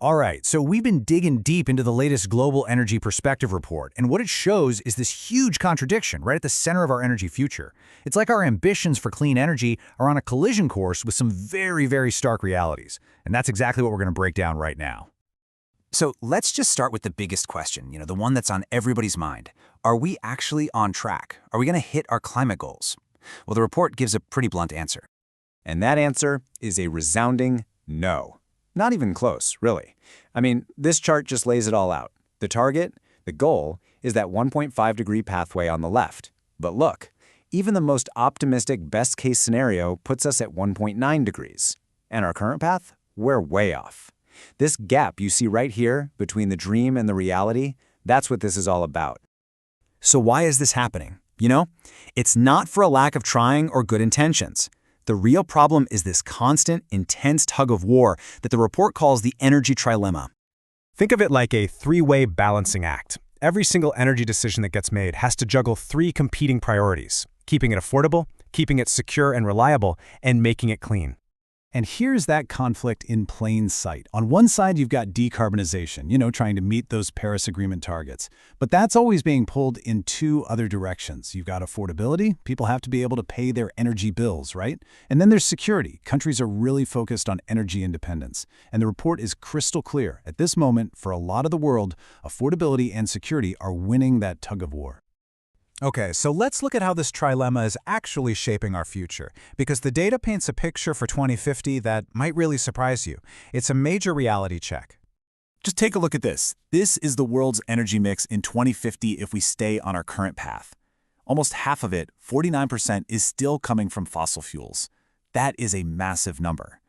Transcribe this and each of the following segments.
All right, so we've been digging deep into the latest Global Energy Perspective report, and what it shows is this huge contradiction right at the center of our energy future. It's like our ambitions for clean energy are on a collision course with some very, very stark realities, and that's exactly what we're going to break down right now. So let's just start with the biggest question, the one that's on everybody's mind. Are we actually on track? Are we going to hit our climate goals? Well, the report gives a pretty blunt answer. And that answer is a resounding no. Not even close, really. I mean, this chart just lays it all out. The target, the goal, is that 1.5-degree pathway on the left. But look, even the most optimistic best-case scenario puts us at 1.9 degrees. And our current path? We're way off. This gap you see right here between the dream and the reality, that's what this is all about. So why is this happening? It's not for a lack of trying or good intentions. The real problem is this constant, intense tug-of-war that the report calls the energy trilemma. Think of it like a three-way balancing act. Every single energy decision that gets made has to juggle three competing priorities: keeping it affordable, keeping it secure and reliable, and making it clean. And here's that conflict in plain sight. On one side, you've got decarbonization, trying to meet those Paris Agreement targets. But that's always being pulled in two other directions. You've got affordability. People have to be able to pay their energy bills, right? And then there's security. Countries are really focused on energy independence. And the report is crystal clear. At this moment, for a lot of the world, affordability and security are winning that tug-of-war. Okay, so let's look at how this trilemma is actually shaping our future, because the data paints a picture for 2050 that might really surprise you. It's a major reality check. Just take a look at this. This is the world's energy mix in 2050 if we stay on our current path. Almost half of it, 49%, is still coming from fossil fuels. That is a massive number.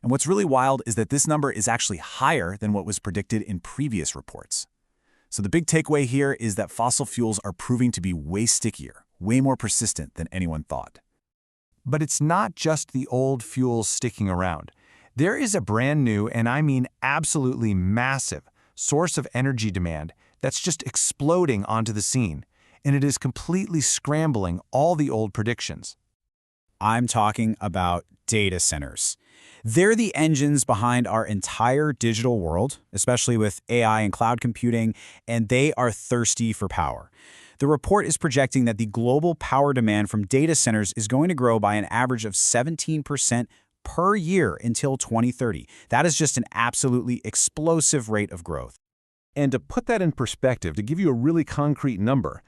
And what's really wild is that this number is actually higher than what was predicted in previous reports. So the big takeaway here is that fossil fuels are proving to be way stickier, way more persistent than anyone thought. But it's not just the old fuels sticking around. There is a brand new, and I mean absolutely massive, source of energy demand that's just exploding onto the scene, and it is completely scrambling all the old predictions. I'm talking about data centers. They're the engines behind our entire digital world, especially with AI and cloud computing, and they are thirsty for power. The report is projecting that the global power demand from data centers is going to grow by an average of 17% per year until 2030. That is just an absolutely explosive rate of growth. And to put that in perspective, to give you a really concrete number,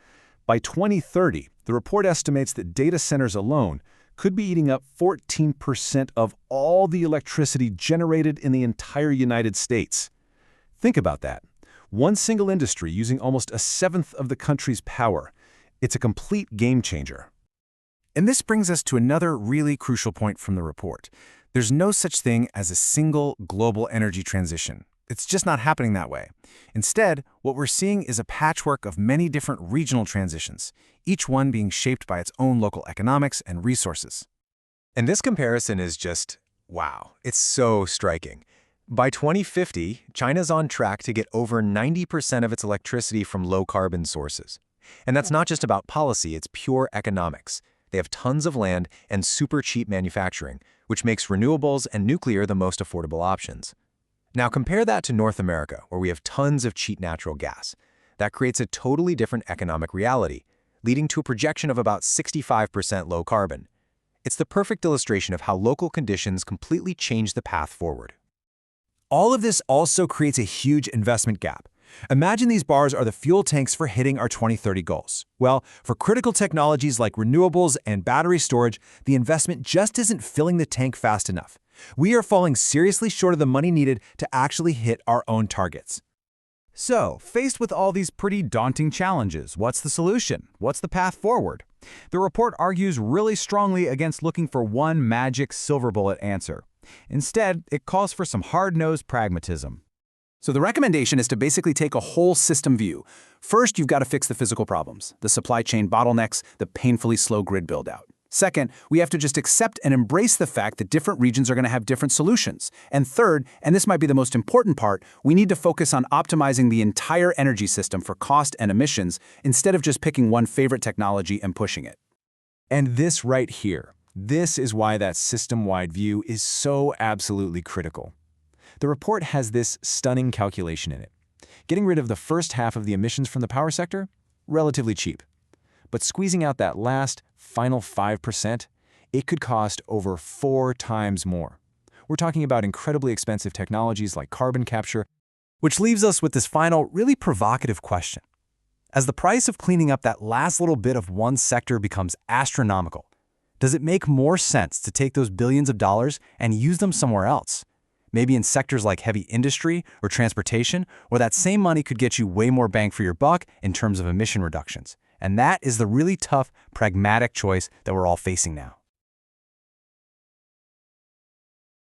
by 2030, the report estimates that data centers alone could be eating up 14% of all the electricity generated in the entire United States. Think about that. One single industry using almost a seventh of the country's power. It's a complete game changer. And this brings us to another really crucial point from the report. There's no such thing as a single global energy transition. It's just not happening that way. Instead, what we're seeing is a patchwork of many different regional transitions, each one being shaped by its own local economics and resources. And this comparison is just, wow, it's so striking. By 2050, China's on track to get over 90% of its electricity from low-carbon sources. And that's not just about policy, it's pure economics. They have tons of land and super cheap manufacturing, which makes renewables and nuclear the most affordable options. Now compare that to North America, where we have tons of cheap natural gas. That creates a totally different economic reality, leading to a projection of about 65% low carbon. It's the perfect illustration of how local conditions completely change the path forward. All of this also creates a huge investment gap. Imagine these bars are the fuel tanks for hitting our 2030 goals. Well, for critical technologies like renewables and battery storage, the investment just isn't filling the tank fast enough. We are falling seriously short of the money needed to actually hit our own targets. So, faced with all these pretty daunting challenges, what's the solution? What's the path forward? The report argues really strongly against looking for one magic silver bullet answer. Instead, it calls for some hard-nosed pragmatism. So the recommendation is to basically take a whole system view. First, you've got to fix the physical problems, the supply chain bottlenecks, the painfully slow grid build-out. Second, we have to just accept and embrace the fact that different regions are going to have different solutions. And third, and this might be the most important part, we need to focus on optimizing the entire energy system for cost and emissions instead of just picking one favorite technology and pushing it. And this right here, this is why that system-wide view is so absolutely critical. The report has this stunning calculation in it. Getting rid of the first half of the emissions from the power sector? Relatively cheap. But squeezing out that last, final 5%, it could cost over 4 times more. We're talking about incredibly expensive technologies like carbon capture, Which leaves us with this final, really provocative question. As the price of cleaning up that last little bit of one sector becomes astronomical, does it make more sense to take those billions of dollars and use them somewhere else? Maybe in sectors like heavy industry or transportation, where that same money could get you way more bang for your buck in terms of emission reductions. And that is the really tough, pragmatic choice that we're all facing now.